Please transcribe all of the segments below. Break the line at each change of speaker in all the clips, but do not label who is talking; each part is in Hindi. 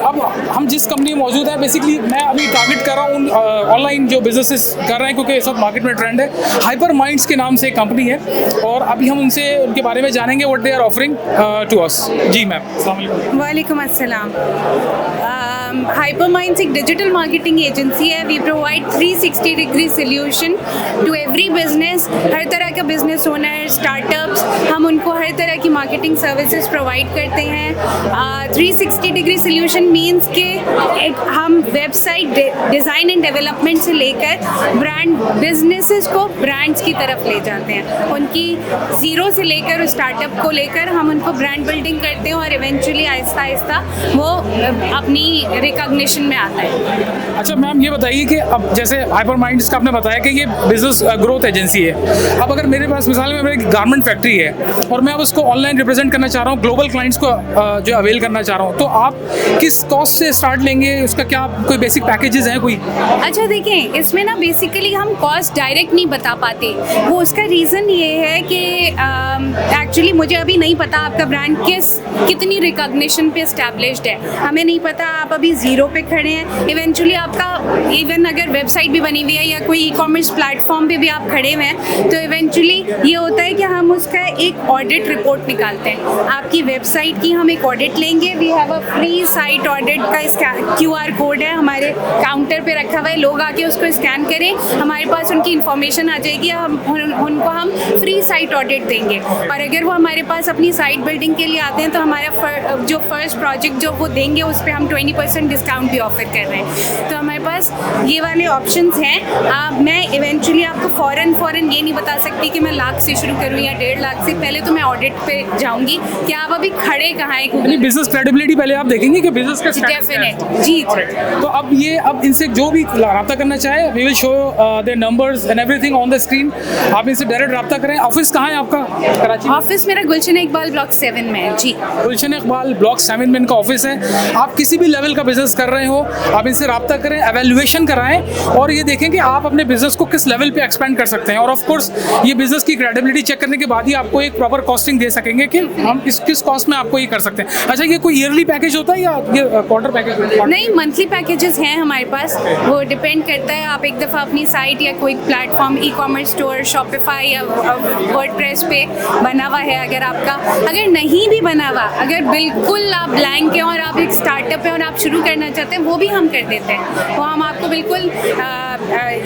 अब हम जिस कंपनी में मौजूद है, बेसिकली मैं अभी टारगेट कर रहा हूँ ऑनलाइन जो बिजनेसेस कर रहे हैं, क्योंकि इस वक्त मार्केट में ट्रेंड है। हाइपर माइंड्स के नाम से एक कंपनी है और अभी हम उनसे उनके बारे में जानेंगे what they are offering to us. जी मैम, अस्सलाम वालेकुम।
वालेकुम अस्सलाम। हाइपरमाइंड्स एक डिजिटल मार्केटिंग एजेंसी है। We provide 360 degree solution to every business. हर तरह का बिजनेस ओनर, स्टार्टअप्स, हम उनको हर तरह की मार्केटिंग सर्विसेज प्रोवाइड करते हैं। 360 डिग्री सोल्यूशन मींस कि हम वेबसाइट डिज़ाइन एंड डेवलपमेंट से लेकर ब्रांड बिजनेसेस को ब्रांड्स की तरफ ले जाते हैं। उनकी ज़ीरो से लेकर स्टार्टअप को लेकर हम उनको ब्रांड बिल्डिंग करते हैं और इवेंचुअली आहिस्ता आहिस्ता वो अपनी रिकॉग्निशन में आता है।
अच्छा मैम, ये बताइए कि अब जैसे हाइपर माइंड्स का आपने बताया कि ये बिजनेस ग्रोथ एजेंसी है। अब अगर मेरे पास मिसाल में मेरी गारमेंट फैक्ट्री है और मैं अब उसको ऑनलाइन रिप्रेजेंट करना चाह रहा हूँ, ग्लोबल क्लाइंट्स को जो अवेल करना चाह रहा हूँ, तो आप किस कॉस्ट से स्टार्ट लेंगे? उसका क्या कोई बेसिक पैकेजेस हैं कोई?
अच्छा देखें, इसमें ना बेसिकली हम कॉस्ट डायरेक्ट नहीं बता पाते। वो उसका रीज़न ये है कि एक्चुअली मुझे अभी नहीं पता आपका ब्रांड कितनी रिकॉग्निशन पे इस्टेब्लिश्ड है। हमें नहीं पता आप अभी ज़ीरो पे खड़े हैं। इवेंचुअली आपका इवन अगर वेबसाइट भी बनी हुई है या कोई ई कॉमर्स प्लेटफॉर्म पे भी आप खड़े हुए हैं, तो इवेंचुअली ये होता है कि हम उसका एक ऑडिट रिपोर्ट निकालते हैं। आपकी वेबसाइट की हम एक ऑडिट लेंगे। We have a free site audit का QR कोड है, हमारे काउंटर पे रखा हुआ है। लोग आके उसको स्कैन करें, हमारे पास उनकी इन्फॉर्मेशन आ जाएगी। उनको हम फ्री साइट ऑडिट देंगे। और अगर वो हमारे पास अपनी साइट बिल्डिंग के लिए आते हैं तो हमारा जो फर्स्ट प्रोजेक्ट जो वो देंगे उस पर हम 20% डिस्काउंट भी ऑफर कर रहे हैं। तो हमारे पास ये वाले ऑप्शंस हैं। मैं इवेंचुअली आपको फ़ौरन ये नहीं बता सकती कि मैं लाख से शुरू करूँ या 1.5 लाख से। पहले तो मैं ऑडिट पे जाऊँगी कि आप अभी खड़े कहाँ हैं।
बिजनेस क्रेडिबिलिटी पहले आप देखेंगे कि बिजनेस का
डेफिनेट जी।
तो अब इनसे जो भी रब्ता करना चाहे, we will show their numbers and everything on the screen. आप इनसे डायरेक्ट रब्ता करें। ऑफिस कहाँ है आपका कराची में?
ऑफिस मेरा गुलशन इकबाल ब्लॉक 7 में है जी।
गुलशन इकबाल ब्लॉक 7 में इनका ऑफिस है। आप किसी भी लेवल का बिजनेस कर रहे हो, आप इनसे रब्ता करें, एवेल्युएशन कराएं और ये देखें कि आप अपने बिजनेस को किस लेवल पे एक्सपेंड कर सकते हैं। और ऑफ कोर्स ये बिजनेस की क्रेडिबिलिटी चेक करने के बाद ही आपको एक प्रॉपर कॉस्टिंग दे सकेंगे कि हम किस कॉस्ट में आपको ये कर सकते हैं। अच्छा, ये कोई ईयरली पैकेज होता है या ये क्वार्टर पैकेज?
नहीं, मंथली पैकेजेस हैं हमारे पास। वो डिपेंड करता है, आप एक दफ़ा अपनी साइट या कोई platform, e commerce store, Shopify या वर्डप्रेस पे बना हुआ है। अगर नहीं भी बना हुआ, अगर बिल्कुल आप ब्लैंक हैं और आप एक स्टार्टअप है और आप शुरू करना चाहते हैं, वो भी हम कर देते हैं। वो हम आपको बिल्कुल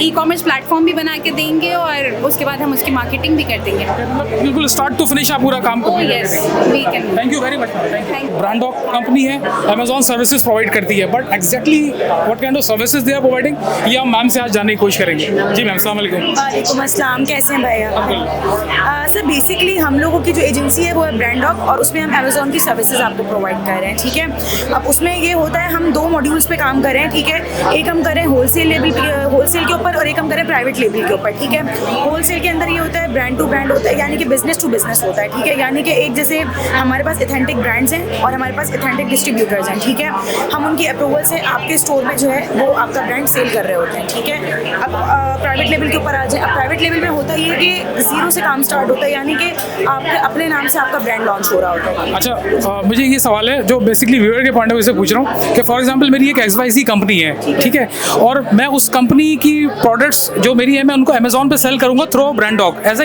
ई कॉमर्स प्लेटफॉर्म भी बना के देंगे और उसके बाद हम उसकी मार्केटिंग भी कर देंगे।
बिल्कुल स्टार्ट टू फिनिश आप पूरा काम thank you very much. Brandock company है, अमेजॉन सर्विसेज प्रोवाइड करती है, but exactly what kind of services they are providing ये हम मैम से आज जानने की कोशिश करेंगे। जी मैम, अस्सलाम वालेकुम।
वालेकुम अस्सलाम, कैसे हैं भैया? सर बेसिकली हम लोगों की जो एजेंसी है वो है ब्रांडॉक और उसमें हम अमेजॉन की सर्विसेज आपको प्रोवाइड कर रहे हैं। ठीक है, अब उसमें ये होता है हम 2 मॉड्यूल्स पे काम कर रहे हैं। ठीक है, एक हम कर रहे हैं होलसेल के ऊपर और एक हम कर रहे हैं प्राइवेट लेबल के ऊपर। ठीक है, होलसेल के अंदर ये होता है ब्रांड टू ब्रांड होता है, यानी कि बिजनेस टू बिजनेस होता है। ठीक है, यानी कि एक जैसे हमारे पास ऑथेंटिक ब्रांड्स हैं और हमारे पास ऑथेंटिक डिस्ट्रीब्यूटर्स हैं। ठीक है, हम उनकी अप्रूवल से आपके स्टोर में जो है वो आपका ब्रांड सेल कर रहे होते हैं। ठीक है, अब प्राइवेट लेबल के ऊपर आ जाए। अब प्राइवेट लेबल में होता ये कि ज़ीरो से काम स्टार्ट होता है, यानी कि आपके अपने नाम से आपका ब्रांड लॉन्च हो रहा होता है।
अच्छा, मुझे ये सवाल है जो बेसिकली व्यूअर के पॉइंट ऑफ व्यू से पूछ रहा हूँ कि फॉर एग्जांपल मेरी एक XYZ कंपनी है, ठीक है, और मैं उस कंपनी की प्रोडक्ट्स जो मेरी है मैं उनको अमेजॉन पे सेल करूँगा थ्रू ब्रांडॉक, ऐसा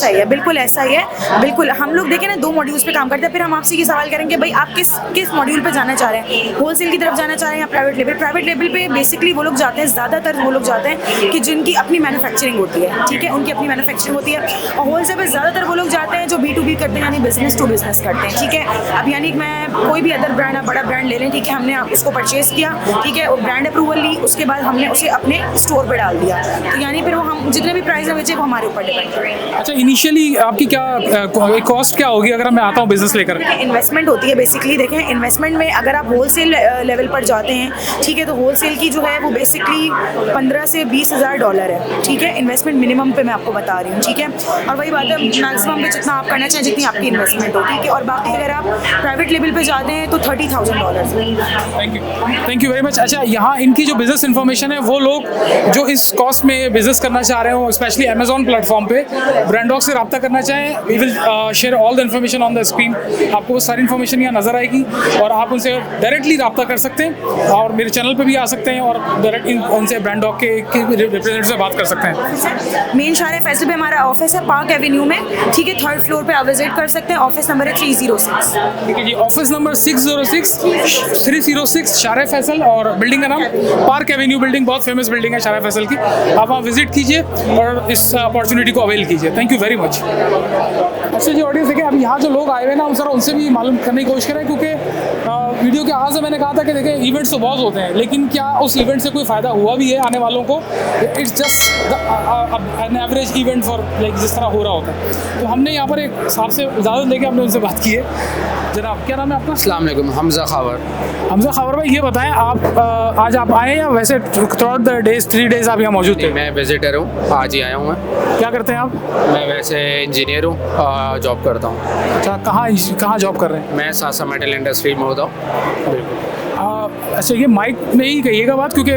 ही
है? बिल्कुल ऐसा ही है। बिल्कुल हम लोग देखें ना 2 मॉड्यूल्स पे काम करते हैं। फिर हम आपसे ये सवाल करेंगे भाई आप किस मॉड्यूल पे जाना चाह रहे हैं, होलसेल की तरफ जाना चाह रहे हैं या प्राइवेट लेवल? प्राइवेट लेवल पे बेसिकली वो लोग जाते हैं, ज़्यादातर वो लोग जाते हैं कि जिनकी अपनी मैन्युफैक्चरिंग होती है। ठीक है, उनकी अपनी मैन्युफैक्चरिंग होती है। और होलसेल पे ज़्यादातर वो लोग जाते हैं जो B2B करते हैं, यानी बिजनेस टू बिजनेस करते हैं। ठीक है, अब यानी मैं कोई भी अदर ब्रांड, बड़ा ब्रांड ले लें, ठीक है, हमने उसको परचेज़ किया, ठीक है, और ब्रांड अप्रूवल ली, उसके बाद हमने उसे अपने स्टोर पर डाल दिया, तो यानी फिर वो हम जितने भी प्राइस में बेचे वो हमारे ऊपर डिपेंड करें।
अच्छा, इनिशियली आपकी क्या कॉस्ट क्या होगी अगर मैं आता हूँ बिजनेस लेकर?
इन्वेस्टमेंट होती है बेसिकली। देखें, इन्वेस्टमेंट में अगर आप होलसेल लेवल पर जाते हैं, ठीक है, तो होलसेल की जो है वो बेसिकली 15 से 20 हज़ार डॉलर है। ठीक है, इन्वेस्टमेंट मिनिमम पे मैं आपको बता रही हूँ। ठीक है, और वही बात है मैक्सिमम पे जितना आप करना चाहें, जितनी आपकी इन्वेस्टमेंट हो। ठीक है, और बाकी अगर आप प्राइवेट लेवल पे जाते हैं तो $30,000।
Thank thank you very much. अच्छा, यहाँ इनकी जो बिजनेस इन्फॉर्मेशन है, वो लोग जो इस कॉस्ट में बिजनेस करना चाह रहे हो, स्पेशली अमेजॉन प्लेटफॉर्म पे ब्रांडॉग से रब्ता करना चाहें, we will share all the information on the screen. आपको वो सारी इन्फॉर्मेशन यहाँ नजर आएगी और आप उनसे डायरेक्टली रब्ता कर सकते हैं और मेरे चैनल पे भी आ सकते हैं और डायरेक्ट उनसे ब्रांडॉग के रिप्रेजेंटेटिव से बात कर सकते हैं।
मेन शार फैसल पे हमारा ऑफिस है पार्क एवेन्यू में, ठीक है, 3rd फ्लोर पे आप विजिट कर सकते हैं। ऑफिस नंबर है 306।
ठीक है जी, ऑफिस नंबर 306 शार फैसल और बिल्डिंग का नाम पार्क एवेन्यू बिल्डिंग, बहुत फेमस बिल्डिंग है शार फैसल की। आप वहाँ विजिट कीजिए और इस अपॉर्चुनिटी को अवेल कीजिए। Thank you very much. अच्छा जी ऑडियंस, देखिए अभी यहाँ जो लोग आए हुए ना, हम सर उनसे भी मालूम करने की कोशिश करें, क्योंकि वीडियो के आगे से मैंने कहा था कि देखिए इवेंट्स तो बहुत होते हैं, लेकिन क्या उस इवेंट से कोई फ़ायदा हुआ भी है आने वालों को? It's just an average event for like जिस तरह हो रहा होता है। तो हमने यहाँ पर एक साहब से इजाज़त लेके हमने उनसे बात की है। जनाब, क्या नाम है आपका?
अस्सलाम वालेकुम, हमज़ा खावर।
हमज़ा खावर भाई, ये बताएं आप आज आप आए या वैसे थ्रूआउट द डेज 3 डेज़ आप यहाँ मौजूद थे?
मैं विजिटर हूँ, आज ही आया हूँ मैं।
क्या करते हैं आप?
मैं वैसे इंजीनियर हूँ, जॉब करता हूँ।
अच्छा, कहाँ जॉब कर रहे हैं?
मैं सासा मेटल इंडस्ट्री में होता हूँ। बिल्कुल।
अच्छा, ये माइक में ही कहिएगा बात, क्योंकि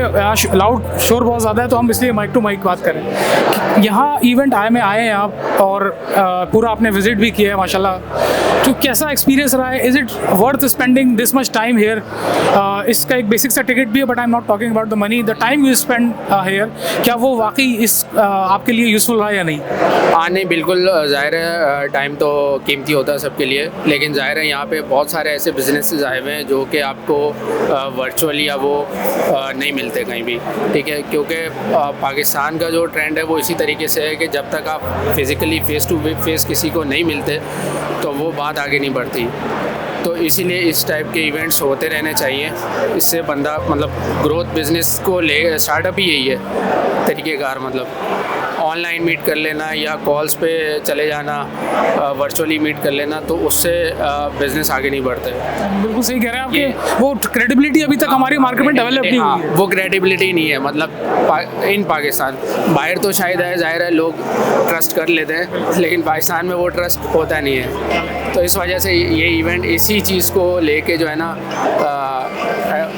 लाउड शोर बहुत ज़्यादा है, तो हम इसलिए माइक टू माइक बात करें। यहाँ इवेंट आए हैं आप और पूरा आपने विजिट भी किया है माशाल्लाह, तो कैसा एक्सपीरियंस रहा है? Is it worth spending this much time here? इसका एक बेसिक सा टिकट भी है, but I am not talking about the money, the time you spend here. क्या वो वाकई इस आपके लिए यूज़फुल रहा या नहीं?
हाँ नहीं, बिल्कुल ज़ाहिर है टाइम तो कीमती होता है सबके लिए, लेकिन ज़ाहिर है यहाँ पे बहुत सारे ऐसे बिजनेसेस आए हुए हैं जो कि आपको वर्चुअली या वो नहीं मिलते कहीं भी, ठीक है, क्योंकि पाकिस्तान का जो ट्रेंड है वो इसी तरीके से है कि जब तक आप फिज़िकली फेस टू फेस किसी को नहीं मिलते तो वो बात आगे नहीं बढ़ती। तो इसीलिए इस टाइप के इवेंट्स होते रहने चाहिए, इससे बंदा मतलब ग्रोथ बिजनेस को ले, स्टार्टअप ही यही है तरीक़ेकार, मतलब ऑनलाइन मीट कर लेना या कॉल्स पे चले जाना, वर्चुअली मीट कर लेना, तो उससे बिज़नेस आगे नहीं बढ़ते।
बिल्कुल सही कह रहे हैं आपके, वो क्रेडिबिलिटी अभी तक हमारी मार्केट में डेवलप नहीं हुई है।
वो क्रेडिबिलिटी नहीं है, मतलब इन पाकिस्तान, बाहर तो शायद है, जाहिर है लोग ट्रस्ट कर लेते हैं, लेकिन पाकिस्तान में वो ट्रस्ट होता नहीं है। तो इस वजह से ये इवेंट इसी चीज़ को लेके जो है ना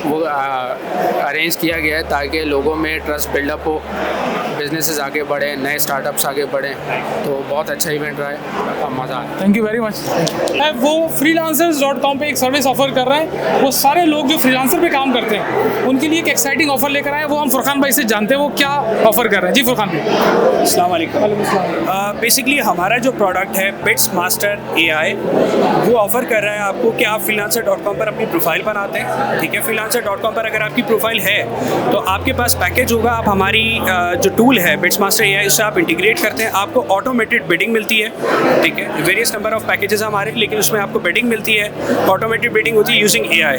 वो अरेंज किया गया है, ताकि लोगों में ट्रस्ट बिल्डअप हो, बिजनेसेस आगे बढ़े, नए स्टार्टअप्स आगे बढ़ें। तो बहुत अच्छा इवेंट रहा है और मज़ा आया।
Thank you very much. वो freelancers.com पे एक सर्विस ऑफर कर रहे हैं, वो सारे लोग जो फ्रीलांसर पे काम करते हैं उनके लिए एक एक्साइटिंग ऑफर लेकर आए, वो हम फुरखान भाई से जानते हैं वो क्या ऑफर कर रहे हैं। जी फुरखान भाई।
अस्सलाम वालेकुम। बेसिकली हमारा जो प्रोडक्ट है बिट्स मास्टर AI, वो ऑफ़र कर रहा है आपको कि आप freelancer.com पर अपनी प्रोफाइल बनाते हैं, ठीक है। freelancer.com पर अगर आपकी प्रोफाइल है तो आपके पास पैकेज होगा, आप हमारी जो टूल है बिट्स मास्टर AI, उससे आप इंटीग्रेट करते हैं, आपको ऑटोमेटेड बिडिंग मिलती है, ठीक है। वेरियस नंबर ऑफ पैकेजेस हमारे, लेकिन उसमें आपको बिडिंग मिलती है, ऑटोमेटेड बिडिंग होती है यूजिंग AI,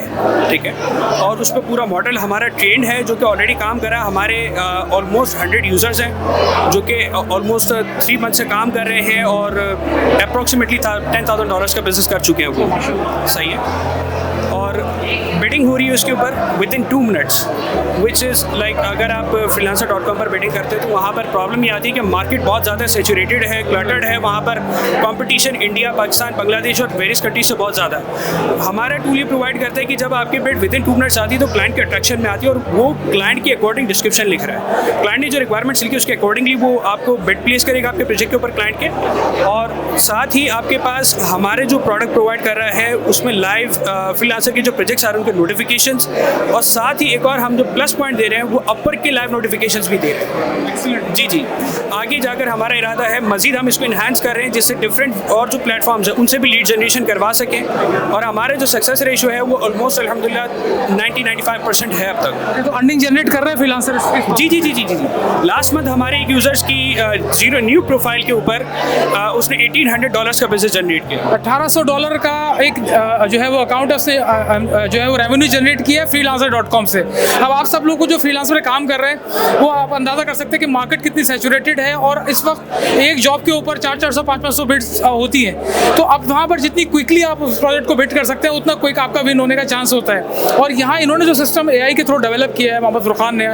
ठीक है। और उस पर पूरा मॉडल हमारा ट्रेंड है जो कि ऑलरेडी काम कर रहा है। हमारे ऑलमोस्ट 100 यूज़र्स हैं जो कि ऑलमोस्ट 3 मंथ से काम कर रहे हैं और अप्रॉक्सीमेटली $10,000 का बिजनेस कर चुके हैं वो, सही है। और बिडिंग हो रही है उसके ऊपर within 2 minutes, which is like अगर आप freelancer.com पर बिडिंग करते हैं तो वहाँ पर प्रॉब्लम ये आती है कि मार्केट बहुत ज़्यादा सेचुरेटेड है, क्लटर्ड है, वहाँ पर कंपटीशन इंडिया, पाकिस्तान, बांग्लादेश और वेरियस कंट्रीज से बहुत ज़्यादा है। हमारा टूल ये प्रोवाइड करता है कि जब आपकी बिड विदिन 2 मिनट्स आती है तो क्लाइंट के अट्रैक्शन में आती है और वो क्लाइंट के अकॉर्डिंग डिस्क्रिप्शन लिख रहा है, क्लाइंट ने जो रिक्वायरमेंट्स लिखी उसके अकॉर्डिंगली वो आपको बिड प्लेस करेगा आपके प्रोजेक्ट के ऊपर क्लाइंट के। और साथ ही आपके पास हमारे जो प्रोडक्ट प्रोवाइड कर रहा है उसमें लाइव फ्रीलांसर के जो प्रोजेक्ट्स आ रहे हैं उनके नोटिफिकेशंस, और साथ ही एक और हम जो प्लस पॉइंट दे रहे हैं वो अपर के लाइव नोटिफिकेशंस भी दे रहे हैं। एक्सीलेंट। जी जी, आगे जाकर हमारा इरादा है मजीद हम इसको इन्हांस कर रहे हैं जिससे डिफरेंट और जो प्लेटफॉर्म्स हैं उनसे भी लीड जनरेशन करवा सकें, और हमारे जो सक्सेस रेशियो है वो ऑलमोस्ट अल्हम्दुलिल्लाह 90-95% है अब तक।
तो अर्निंग जनरेट कर रहे हैं फ्रीलांसर?
जी जी जी जी जी जी। लास्ट मंथ हमारे एक यूज़र्स की 0 न्यू प्रोफाइल के ऊपर उसने $1,800 का बिजनेस जनरेट किया।
$1,800 का एक जो है वो अकाउंट है, उसने जो है वो रेवेन्यू जनरेट किया है freelancer.com से। अब आप सब लोग को जो फ्रीलांसर में काम कर रहे हैं वो आप अंदाज़ा कर सकते हैं कि मार्केट कितनी सैचुरेटेड है, और इस वक्त एक जॉब के ऊपर 400-500 बिड्स होती हैं। तो अब वहाँ पर जितनी क्विकली आप उस प्रोजेक्ट को बिड कर सकते हैं उतना क्विक आपका विन होने का चांस होता है। और यहाँ इन्होंने जो सिस्टम AI के थ्रू डेवलप किया है मोहम्मद फुरखान ने,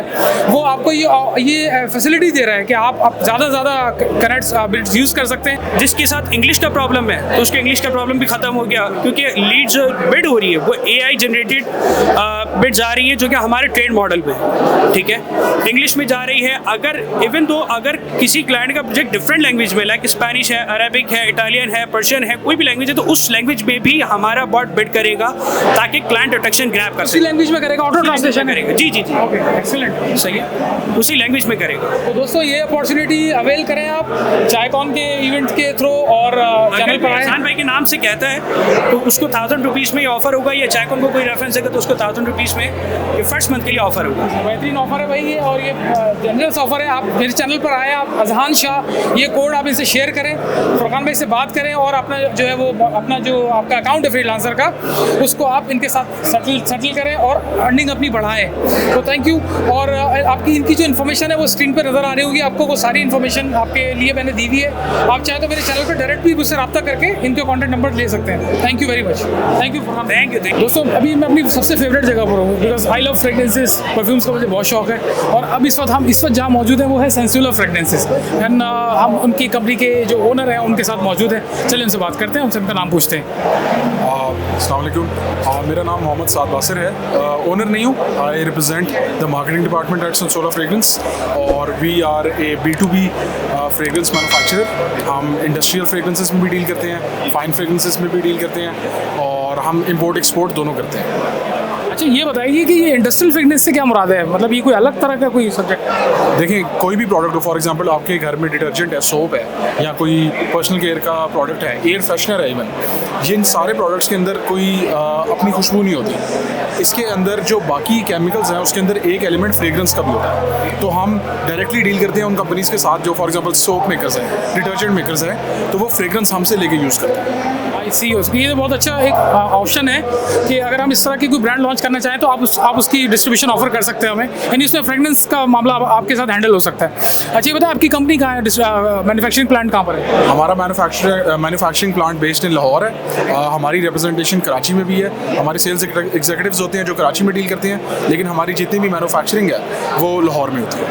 वो आपको ये फैसिलिटी दे रहा है कि आप ज़्यादा से ज़्यादा कनेक्ट्स बिड्स यूज़ कर सकते हैं।
जिसके साथ इंग्लिश का प्रॉब्लम है तो उसके इंग्लिश का प्रॉब्लम भी खत्म हो गया, क्योंकि लीड जो बिड हो रही है वो AI जनरेटेड बिट्स आ रही हैं जो कि हमारे ट्रेड मॉडल पे है, ठीक है, इंग्लिश में जा रही है। अगर इवन दो अगर किसी क्लाइंट का प्रोजेक्ट डिफरेंट लैंग्वेज में, लाइक स्पेनिश है, अरेबिक है, इटालियन है, पर्शियन है, कोई भी लैंग्वेज है, तो उस लैंग्वेज में भी हमारा बॉट बिड करेगा ताकि क्लाइंट अट्रैक्शन ग्रैब कर
उसी
सके।
लैंग्वेज में करेगा, ऑटो ट्रांसलेशन
करेगा, जी जी जी,
ओके, एक्सीलेंट,
सही है, उसी लैंग्वेज में करेगा।
तो दोस्तों ये अपॉर्चुनिटी अवेल करें आप चायकॉन के इवेंट के थ्रू और चैनल पर आए।
एहसान भाई के नाम से कहता है तो उसको 1000 रुपीज़ में ये ऑफर होगा, या चायकॉन को कोई रेफरेंस देगा तो उसको 1000 रुपीज़ में ये फर्स्ट मंथ के लिए ऑफर होगा।
बेहतरीन ऑफर है भाई ये, और ये जनरस ऑफर है। आप मेरे चैनल पर आए, आप अजहान शाह ये कोड आप इनसे शेयर करें, फरकान भाई से बात करें, और अपना जो है वो अपना जो आपका अकाउंट है फ्रीलांसर का उसको आप इनके साथ सेटल करें और अर्निंग अपनी बढ़ाएं। तो थैंक यू। और आपकी इनकी जो इन्फॉर्मेशन है वो स्क्रीन पर नज़र आ रही होगी आपको, वो सारी इन्फॉर्मेशन आपके लिए मैंने दी हुई है। आप चाहे तो मेरे चैनल पर डायरेक्ट भी मुझसे रब्ता करके इनके कॉन्टैक्ट नंबर ले सकते हैं। Thank you very much. Thank you Furqan.
Thank you.
दोस्तों अभी मैं अपनी सबसे फेवरेट जगह पर हूँ, because I love fragrances, perfumes का मुझे बहुत शौक है। और अब इस वक्त जहाँ मौजूद हैं वो है सेंसुलर फ्रेगरेंसेस, एंड हम उनकी कंपनी के जो ओनर हैं उनके साथ मौजूद हैं। चलिए उनसे बात करते हैं, उनसे उनका नाम पूछते हैं।
अस्सलाम वालेकुम, मेरा नाम मोहम्मद साद बासिर है। ओनर नहीं हूँ, I represent the marketing department at Sensola fragrance, और we are a B2B fragrance manufacturer. हम इंडस्ट्रियल फ्रेगरेंसेस में भी डील करते हैं, फाइन फ्रेगरेंसेस में भी डील करते हैं, और हम इंपोर्ट एक्सपोर्ट दोनों करते हैं।
अच्छा ये बताइए कि ये इंडस्ट्रियल फ्रेगरेंस से क्या मुराद है, मतलब ये कोई अलग तरह का कोई सब्जेक्ट?
देखिए, कोई भी प्रोडक्ट हो, फॉर एग्जांपल आपके घर में डिटर्जेंट है, सोप है, या कोई पर्सनल केयर का प्रोडक्ट है, एयर फ्रेशनर है, इवन ये इन सारे प्रोडक्ट्स के अंदर कोई अपनी खुशबू नहीं होती। इसके अंदर जो बाकी केमिकल्स हैं उसके अंदर एक एलिमेंट फ्रेगरेंस का भी होता है। तो हम डायरेक्टली डील करते हैं उन कंपनीज़ के साथ जो फॉर एग्जांपल सोप मेकर्स हैं, डिटर्जेंट मेकर्स हैं, तो वो फ्रेगरेंस हमसे लेके यूज़ करते हैं।
आई सी, ये तो बहुत अच्छा एक ऑप्शन है कि अगर हम इस तरह की कोई ब्रांड लॉन्च करना चाहें तो आप उसकी डिस्ट्रीब्यूशन ऑफर कर सकते हैं हमें, यानी उसमें फ्रेगरेंस का मामला आपके साथ हैंडल हो सकता है। अच्छा ये बताएं आपकी कंपनी कहाँ है, मैन्युफैक्चरिंग प्लांट कहाँ पर है?
हमारा manufacturing plant based in Lahore है। हमारी रिप्रेजेंटेशन कराची में भी है। हमारे सेल्स एग्जीक्यूटिव्स होते हैं जो कराची में डील करते हैं, लेकिन हमारी जितनी भी मैन्युफैक्चरिंग है वो लाहौर में होती है।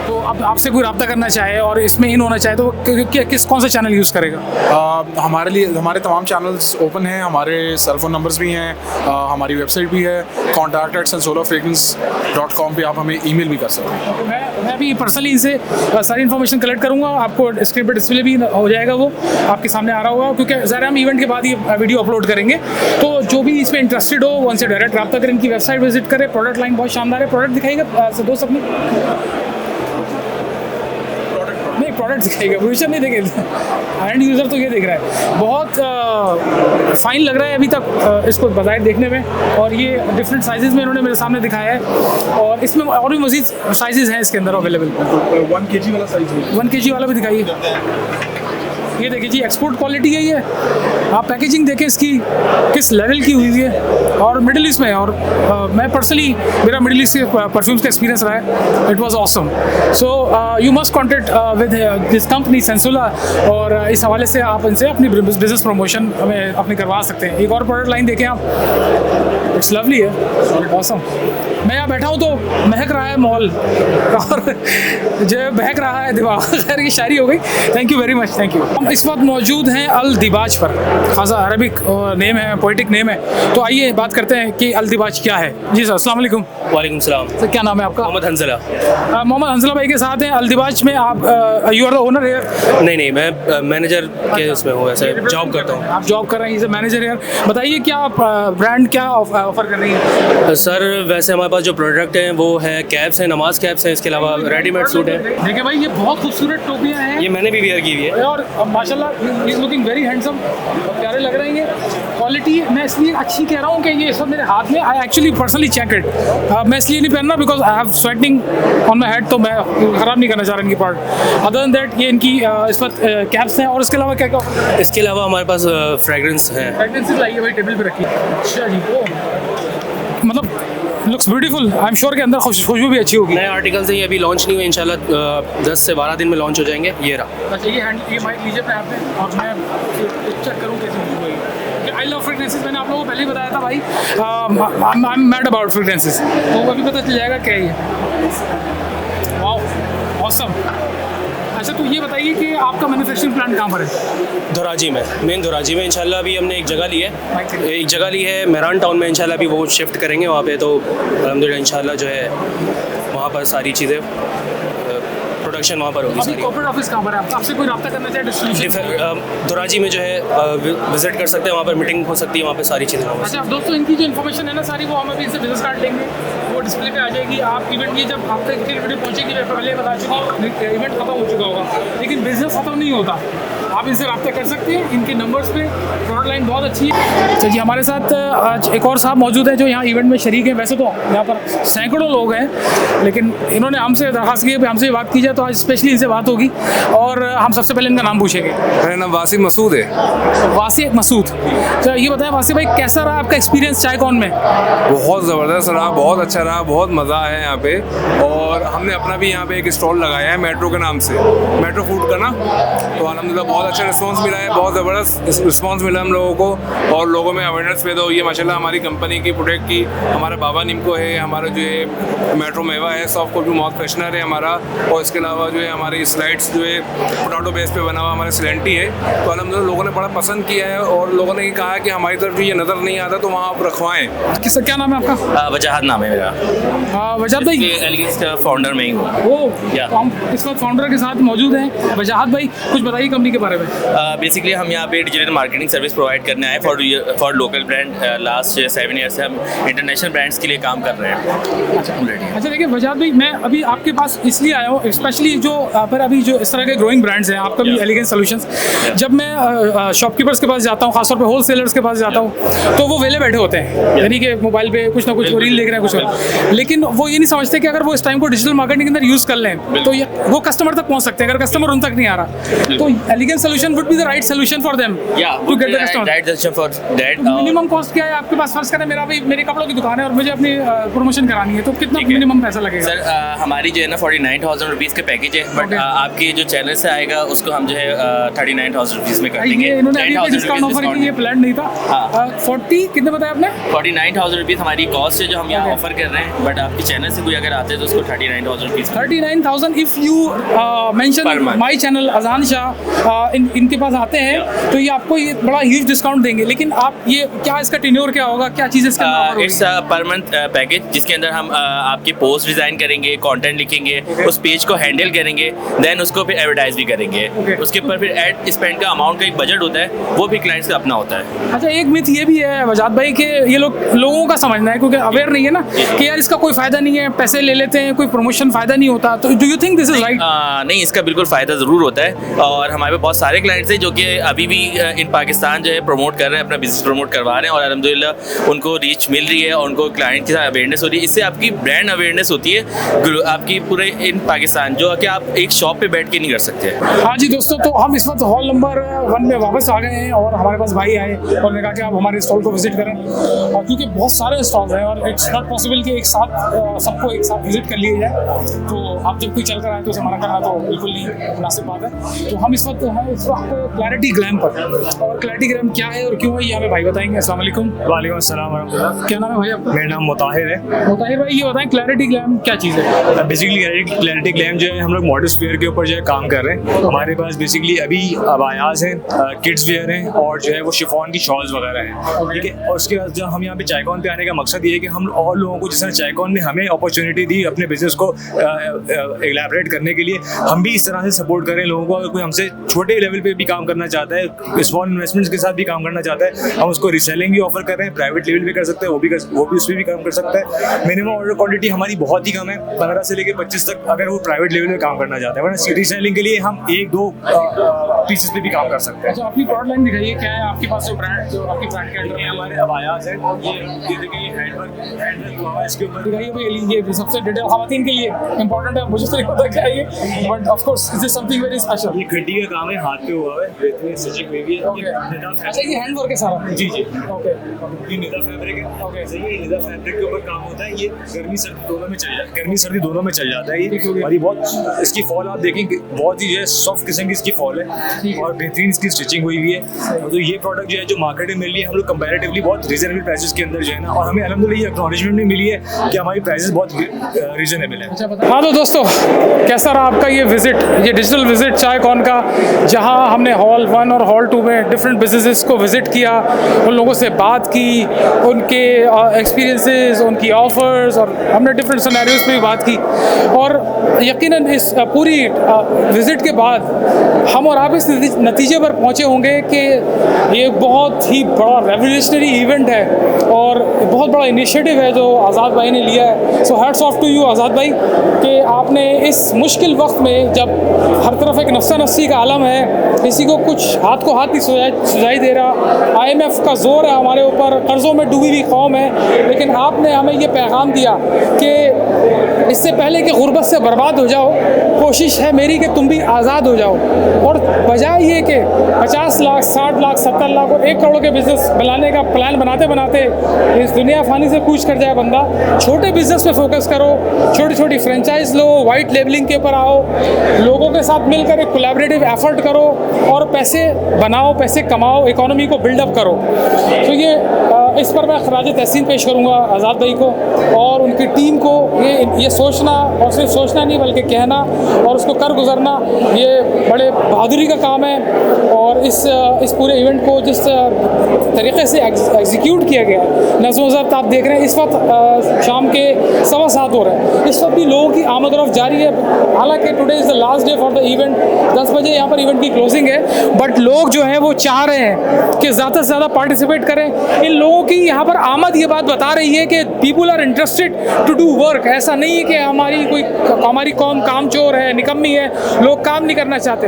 तो अब आपसे कोई रब्ता करना चाहे और इसमें इन होना चाहे तो वो कौन सा चैनल यूज़ करेगा?
हमारे लिए हमारे तमाम चैनल्स ओपन हैं, हमारे सेलफोन नंबर्स भी हैं, हमारी वेबसाइट भी है, contact@sensolafragrance.com पे आप हमें ईमेल भी कर सकते हैं।
मैं भी पर्सनली इनसे सारी इन्फॉर्मेशन कलेक्ट करूँगा, आपको स्क्रीन पर डिस्प्ले भी हो जाएगा, वो आपके सामने आ रहा होगा, क्योंकि ज़रा हम इवेंट के बाद ये वीडियो अपलोड करेंगे। तो जो भी इसमें इंटरेस्टेड हो वो उनसे डायरेक्ट रब्ता करें, इनकी वेबसाइट विजिट करें। प्रोडक्ट लाइन बहुत शानदार है। प्रोडक्ट दिखाइएगा दोस्त अपनी, नहीं प्रोडक्ट दिखाएगा, ब्रोशर नहीं देखेगा, एंड यूज़र तो ये देख रहा है। बहुत फाइन लग रहा है अभी तक इसको बाज़ाहिर देखने में, और ये डिफरेंट साइजेस में इन्होंने मेरे सामने दिखाया है, और इसमें और भी मज़ीद साइजेस हैं इसके अंदर अवेलेबल।
1 kg वाला साइज भी
1 kg वाला भी दिखाइए। ये देखिए जी, एक्सपोर्ट क्वालिटी है ये। आप पैकेजिंग देखें इसकी किस लेवल की हुई है, और मिडिल ईस्ट में, और मैं पर्सनली मेरा मिडिल ईस्ट के परफ्यूम्स का एक्सपीरियंस रहा है, it was awesome. So you must contact with this company Sensola, और इस हवाले से आप इनसे अपनी बिजनेस प्रमोशन हमें अपनी करवा सकते हैं। एक और प्रोडक्ट लाइन देखें आप, इट्स लवली है, ऑसम। मैं यहाँ बैठा हूँ तो महक रहा है माहौल, और जो बहक रहा है दिमाग। खैर की शायरी हो गई। Thank you very much, thank you. हम इस वक्त मौजूद हैं अल दिबाज पर, खासा अरबिक नेम है, पोइटिक नेम है। तो आइए बात करते हैं कि अल दिबाज क्या है। जी सर, अस्सलाम वालेकुम।
वालेकुम सलाम।
सर क्या नाम है आपका?
मोहम्मद हंजला।
मोहम्मद हंजला भाई के साथ हैं अल दिबाज में। आप you are the owner here?
नहीं नहीं, मैं मैनेजर के उसमें हूँ, ऐसे जॉब करता हूँ।
आप जॉब कर रहे हैं, इज मैनेजर हियर। बताइए क्या ब्रांड क्या ऑफर कर रही है?
सर वैसे हमारे पास जो प्रोडक्ट हैं वो है कैप्स हैं, नमाज कैप्स हैं, इसके अलावा रेडीमेड सूट है।
देखिए भाई, ये बहुत खूबसूरत टोपियाँ हैं,
ये मैंने भी वेयर की हुई है,
और माशाल्लाह he is looking very handsome, प्यारे लग रहे हैं। ये क्वालिटी मैं इसलिए अच्छी कह रहा हूँ कि ये सब मेरे हाथ में, I actually personally check it. मैं इसलिए नहीं पहन रहा because I have sweating on my head, तो मैं ख़राब नहीं करना चाह रहा इनकी पार्ट। अदर देन दैट ये इनकी इस वक्त कैप्स हैं, और इसके अलावा क्या क्या?
इसके अलावा हमारे पास फ्रेगरेंस है।
फ्रेगरेंसेस लाइए भाई, टेबल पे रखिए। अच्छा जी, वो मतलब looks beautiful. I am sure के अंदर खुशबू भी अच्छी होगी।
नए आर्टिकल्स हैं, ये अभी लॉन्च नहीं हुए, इंशाल्लाह 10 से 12 दिन में लॉन्च हो जाएंगे। ये रहा।
अच्छा ये माइक लीजिए पे आपने, और मैं चेक करूँ कैसी खुशबू है। आई लव फ्रेगरेंसेस, मैंने आप लोगों को पहले ही बताया था भाई, I am mad about fragrances, तो अभी पता चल जाएगा क्या है। Wow awesome. अच्छा, तो ये बताइए कि आपका मैन्युफैक्चरिंग प्लांट कहाँ पर है?
धोराजी में, मेन धोराजी में इंशाल्लाह अभी हमने एक जगह ली है मेहरान टाउन में। इंशाल्लाह अभी वो शिफ्ट करेंगे वहाँ पे, तो अल्हम्दुलिल्लाह इंशाल्लाह जो है वहाँ पर सारी चीज़ें प्रोडक्शन वहाँ पर होगी
अभी
सारी।
कॉर्पोरेट ऑफिस कहाँ पर है? आपसे कोई रब्ता करना चाहे डिस्ट्रीब्यूशन?
धोराजी में जो है विजिट कर सकते हैं, वहाँ पर मीटिंग हो सकती है, वहाँ पर सारी चीज़ें होंगी।
अच्छा दोस्तों, इनकी जो इन्फॉर्मेशन है ना सारी, वो हम अभी इनसे बिजनेस कार्ड लेंगे, वो डिस्प्ले पे आ जाएगी। आप इवेंट ये जब आपके वीडियो पहुँचेगी, मैं पहले बता चुका इवेंट खत्म हो चुका होगा, लेकिन बिजनेस खत्म नहीं होता। आप इनसे रब्ता कर सकते हैं इनके नंबर्स पे। प्रोडक्ट लाइन बहुत अच्छी है। तो जी हमारे साथ आज एक और साहब मौजूद है जो यहाँ इवेंट में शरीक हैं। वैसे तो यहाँ पर सैकड़ों लोग हैं, लेकिन इन्होंने हमसे दरख्वास्त की है कि हमसे बात की जाए, तो आज स्पेशली इनसे बात होगी और हम सबसे पहले इनका नाम पूछेंगे।
मेरा नाम वासिम मसूद है।
वासिम मसूद, तो ये बताएं वासिम भाई, कैसा रहा आपका एक्सपीरियंस चाय कॉन में?
बहुत ज़बरदस्त रहा, बहुत अच्छा रहा, बहुत मज़ा है यहाँ पे। और हमने अपना भी यहाँ पे एक स्टॉल लगाया है मेट्रो के नाम से, मेट्रो फूड का ना। तो अल्हम्दुलिल्लाह बहुत अच्छा रिस्पांस मिला है, बहुत ज़बरदस्त रिस्पांस मिला हम लोगों को, और लोगों में अवेयरनेस पैदा हुई है माशाल्लाह। हमारी कंपनी की प्रोडक्ट की, हमारा बाबा निम्को है, हमारा जो है मेट्रो मेवा है, सॉफ्ट कोल्ड माउथ फ्रेशनर है हमारा, और इसके अलावा जो है हमारी स्लाइड्स जो है पोटैटो बेस पे बना हुआ हमारा सिलेंटी है। तो अल्हम्दुलिल्लाह लोगों ने बड़ा पसंद किया है, और लोगों ने कहा कि हमारी तरफ जो ये नज़र नहीं आता तो वहाँ आप रखवाएँ।
क्या नाम है आपका?
वजाहत नाम है मेरा।
वजाहत भाई
एलिगेंस का फाउंडर मैं ही हूँ।
तो हम इस वक्त फाउंडर के साथ मौजूद हैं। वजाहत भाई, कुछ बताइए कंपनी के बारे में।
बेसिकली हम यहाँ पे डिजिटल मार्केटिंग सर्विस प्रोवाइड करने आए for local brand. Last 7 year से हम इंटरनेशनल ब्रांड्स के लिए काम कर रहे हैं।
अच्छा देखिए वजाहत भाई, मैं अभी आपके पास इसलिए आया हूँ, स्पेशली जो पर अभी जो इस तरह के ग्रोइंग ब्रांड्स हैं, आपका भी एलिगेंस सॉल्यूशंस, जब मैं शॉपकीपर्स के पास जाता हूँ, खासतौर पे होलसेलर्स के पास जाता हूँ, तो वो वेले बैठे होते हैं, यानी कि मोबाइल पे कुछ ना कुछ रील देख रहे हैं कुछ, लेकिन वो ये नहीं समझते कि अगर वो इस टाइम को डिजिटल मार्केटिंग के अंदर यूज़ कर लें तो वो कस्टमर तक पहुँच सकते हैं। अगर कस्टमर उन तक नहीं आ रहा तो elegance solution would be the right solution for them to get the customer. Minimum cost क्या है आपके पास? फर्ज करें मेरी कपड़ों की दुकान है और मुझे अपनी प्रमोशन करानी है, तो कितना मिनिमम पैसा लगेगा?
सर हमारी जो है ना 49,000 रुपीज़ के पैकेज है, बट आपके जो चैनल से आएगा उसको हम जो है 39,000 रुपीज़ में कर देंगे।
इन्होंने अभी डिस्काउंट ऑफर की, ये प्लान नहीं था। 40 कितने बताया आपने?
49,000 रुपीज़ हमारी कॉस्ट है जो हम यहाँ ऑफर कर रहे हैं, बट आपके चैनल से कोई अगर आते हैं तो उसको 39,000 rupees.
39,000 if you mention my channel अजान शाह, इनके पास आते हैं तो ये आपको ये बड़ा ह्यूज डिस्काउंट देंगे। लेकिन आप ये क्या इसका टेन्योर क्या होगा, क्या चीज़ इसका?
इट्स पर मंथ पैकेज, जिसके अंदर हम आपके पोस्ट डिज़ाइन करेंगे, कंटेंट लिखेंगे, उस पेज को हैंडल करेंगे, देन उसको फिर एडवर्टाइज भी करेंगे। उसके ऊपर फिर एड स्पेंड का अमाउंट का एक बजट होता है, वो भी क्लाइंट्स का अपना होता है।
अच्छा, एक मिथ ये भी है वजाहत भाई कि ये लोगों का समझना है, क्योंकि अवेयर नहीं है ना कि यार इसका कोई फ़ायदा नहीं है, पैसे ले लेते हैं, कोई प्रमोशन फ़ायदा नहीं होता। तो do you think this is right?
नहीं, इसका बिल्कुल फ़ायदा ज़रूर होता है, और हमारे पास बहुत सारे क्लाइंट्स हैं जो कि अभी भी इन पाकिस्तान जो है प्रमोट कर रहे हैं, अपना बिजनेस प्रमोट करवा रहे हैं, और अल्हम्दुलिल्लाह उनको रीच मिल रही है और उनको क्लाइंट के साथ अवेयरनेस हो रही है। इससे आपकी ब्रांड अवेयरनेस होती है आपकी पूरे इन पाकिस्तान, जो कि आप एक शॉप पे बैठ के नहीं कर सकते।
हाँ जी दोस्तों, तो हम इस वक्त हॉल नंबर 1 में वापस आ गए हैं और हमारे पास भाई आए और उन्होंने कहा कि आप हमारे स्टॉल को विजिट करें, और क्योंकि बहुत सारे स्टॉल्स हैं और इट्स नॉट पॉसिबल कि एक साथ सबको एक साथ विजिट कर लिया जाए। तो आप जब कोई चल कर आए तो उसे मना करना तो बिल्कुल नहीं मुनासिब बात है। तो हम इस वक्त हैं क्लैरिटी ग्लैम पर, और क्लैरिटी ग्लैम क्या है और क्यों है ये हमें भाई बताएंगे। अस्सलाम वालेकुम।
वालेकुम अस्सलाम वरहमतुल्लाह।
क्या नाम है भाई आपका?
मेरा नाम मुताहिर है।
मुताहिर भाई, ये बताएं क्लैरिटी ग्लैम क्या चीज़ है?
बेसिकली क्लैरिटी ग्लैम जो है हम लोग मॉडर्न वेयर के ऊपर जो है काम कर रहे हैं। हमारे पास बेसिकली अभी अबायाज हैं, किड्स वेयर हैं, और जो है वो शिफॉन की शॉल्स वगैरह हैं, ठीक है। और उसके बाद जब हम यहाँ पे चायकॉन पे आने का मकसद ये है कि हम और लोगों को, जिस तरह चायकॉन ने हमें अपॉर्चुनिटी दी अपने बिजनेस को एलैबोरेट करने के लिए, हम भी इस तरह से सपोर्ट करें लोगों को। अगर कोई हमसे छोटे लेवल पे भी काम करना चाहता है, स्मॉल इन्वेस्टमेंट्स के साथ भी काम करना चाहता है, हम उसको रीसेलिंग भी ऑफर कर रहे हैं, प्राइवेट लेवल भी कर सकते हैं, वो भी उस पर भी काम कर सकता है। मिनिमम ऑर्डर क्वांटिटी हमारी बहुत ही कम है, 15 से लेकर 25 तक, अगर वो प्राइवेट लेवल पे काम करना चाहते हैं, वरना रीसेलिंग के लिए हम 1-2 पीसेस पे भी काम कर सकते हैं।
अच्छा, अपनी प्रोडक्ट लाइन दिखाइए, क्या है आपके पास जो ब्रांड, जो आपकी ब्रांड के अंदर?
हमारे अबायाज है, ये देखिए हैंडवर्क हुआ है इसके ऊपर।
दिखाइए भाई, ये सबसे डिटेल खवातीन के लिए इंपॉर्टेंट है, मुझे तो नहीं पता क्या है ये, but of course this is something very special.
ये खड्डी का काम है, हाथ पे हुआ है, बेहतरीन स्टिचिंग हुई है।
अच्छा, ये हैंड वर्क है सारा?
जी जी,
ओके।
ये निदा फैब्रिक है। ओके, सही है। निदा फैब्रिक के ऊपर काम होता है, ये गर्मी सर्दी दोनों में चल जाता है, गर्मी सर्दी दोनों में चल जाता है ये। और ये बहुत, इसकी फॉल आप देखेंगे बहुत ही जो है सॉफ्ट किस्म की इसकी फॉल है, और बेहतरीन इसकी स्टिचिंग हुई हुई है। तो ये प्रोडक्ट जो है जो मार्केट में मिल रही है हम लोग कंपैरेटिवली बहुत रीजनेबल प्राइसेस के अंदर जो है ना, और हमें अल्हम्दुलिल्लाह ये एक्नॉलेजमेंट भी मिली है कि हमारी भी प्राइसेस बहुत रीजनेबल है।
हाँ तो दोस्तों, कैसा रहा आपका ये विजिट, ये डिजिटल विजिट चाय कॉन का, जहाँ हमने हॉल 1 और हॉल 2 में डिफरेंट बिजनेसेस को विजिट किया, उन लोगों से बात की, उनके एक्सपीरियंसेस, उनकी ऑफर्स, और हमने डिफरेंट सिनेरियोज पे भी बात की। और यकीनन इस पूरी विजिट के बाद हम और आप इस नतीजे पर पहुँचे होंगे कि ये बहुत ही बड़ा रेवोल्यूशनरी इवेंट है और बहुत बड़ा इनिशिएटिव है जो आज़ाद भाई ने लिया है। So hats off to you Azad भाई कि आपने इस मुश्किल वक्त में, जब हर तरफ एक नफ्सा नफ्सी का आलम है, किसी को कुछ हाथ को हाथ नहीं सुझाई दे रहा, IMF का जोर है हमारे ऊपर, कर्ज़ों में डूबी हुई कौम है, लेकिन आपने हमें ये पैगाम दिया कि इससे पहले कि गुर्बत से बर्बाद हो जाओ, कोशिश है मेरी कि तुम भी आज़ाद हो जाओ। और बजाय ये कि 50 लाख, 60 लाख, 70 लाख और 1 करोड़ के बिज़नेस बनाने का प्लान बनाते बनाते इस दुनिया फानी से कूच कर जाए बंदा, छोटे बिज़नेस पे फोकस करो, छोटी छोटी फ्रेंचाइज लो, वाइट लेबलिंग के ऊपर आओ, लोगों के साथ मिलकर एक कोलैबोरेटिव एफर्ट करो और पैसे बनाओ, पैसे कमाओ, इकोनॉमी को बिल्डअप करो। तो ये इस पर मैं खराज तहसीन पेश करूँगा आज़ाद भाई को और उनकी टीम को। ये सोचना, और सिर्फ सोचना नहीं बल्कि कहना और उसको कर गुजरना, ये बड़े बहादुरी का काम है। और इस पूरे इवेंट को जिस तरीके से एग्जीक्यूट किया गया, नज़्म ज़ब्त आप देख रहे हैं, इस वक्त शाम के 7:15 हो रहे हैं, इस वक्त भी लोगों की आमद रफ्त जारी है। हालांकि today is the last day for the event, 10 बजे यहाँ पर इवेंट की क्लोजिंग है, बट लोग जो हैं वो चाह रहे हैं कि ज़्यादा से ज़्यादा पार्टिसिपेट करें। इन लोगों की यहाँ पर आमद ये बात बता रही है कि people are interested to do work. ऐसा नहीं है कि हमारी कौम कामचोर है, निकम्मी है, लोग काम नहीं करना चाहते।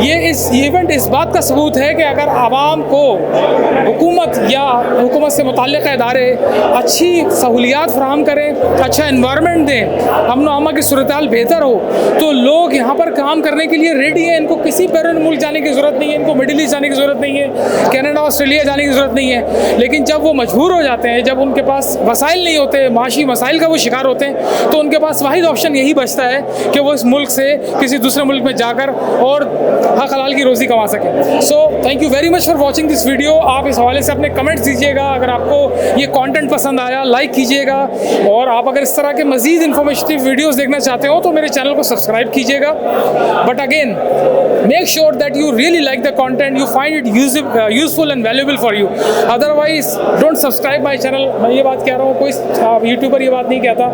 ये इवेंट इस बात का सबूत है कि अगर आवाम को हुकूमत या हुकूमत से मुताल्लिक़ इदारे अच्छी सहूलियात फराहम करें, अच्छा इन्वायरमेंट दें, अमन की सूरत हाल बेहतर हो, तो लोग यहाँ पर काम करने के लिए रेडी हैं। इनको किसी बैरून मुल्क जाने की ज़रूरत नहीं है, इनको मिडिल ईस्ट जाने की ज़रूरत नहीं है, कनाडा ऑस्ट्रेलिया जाने की ज़रूरत नहीं है। लेकिन जब वो मजबूर हो जाते हैं, जब उनके पास वसाइल नहीं होते, माशी मसाइल का वो शिकार होते हैं, तो उनके पास वाहिद ऑप्शन यही बचता है कि वो इस मुल्क से किसी दूसरे मुल्क में जाकर और हक हलाल की रोज़ी कमा सकें। सो thank you very much for watching this video. आप इस हवाले से अपने कमेंट्स दीजिएगा, अगर आपको ये कंटेंट पसंद आया लाइक कीजिएगा, और आप अगर इस तरह के मज़ीद इन्फॉर्मेटिव वीडियोस देखना चाहते हो तो मेरे चैनल को सब्सक्राइब कीजिएगा। But again make sure that you really like the content, you find it useful and valuable for you, otherwise don't subscribe my channel. मैं ये बात कह रहा हूँ, कोई यूट्यूबर ये बात नहीं कहता।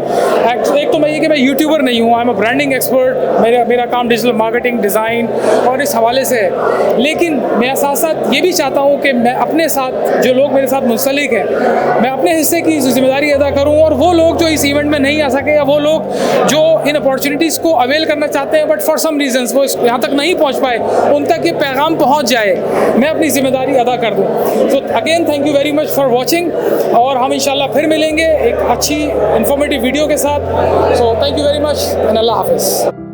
एक तो मैं ये कि मैं यूट्यूबर नहीं हूँ, I am a branding expert, मेरा काम डिजिटल मार्केटिंग, डिज़ाइन और इस हवाले से है। लेकिन मैं साथ साथ ये भी चाहता हूँ कि मैं अपने साथ जो लोग मेरे साथ मुंसलिक हैं, मैं अपने हिस्से की जिम्मेदारी अदा करूँ, और वो लोग जो इस इवेंट में नहीं आ सके, या वो लोग जो इन अपॉर्चुनिटीज़ को अवेल करना चाहते हैं बट फॉर सम रीजंस वो यहाँ तक नहीं पहुँच पाए, उन तक ये पैगाम पहुँच जाए, मैं अपनी जिम्मेदारी अदा कर दूँ। So again thank you very much for watching, और हम इंशाल्लाह फिर मिलेंगे एक अच्छी इन्फॉर्मेटिव वीडियो के साथ। So thank you very much and अल्लाह हाफिज़।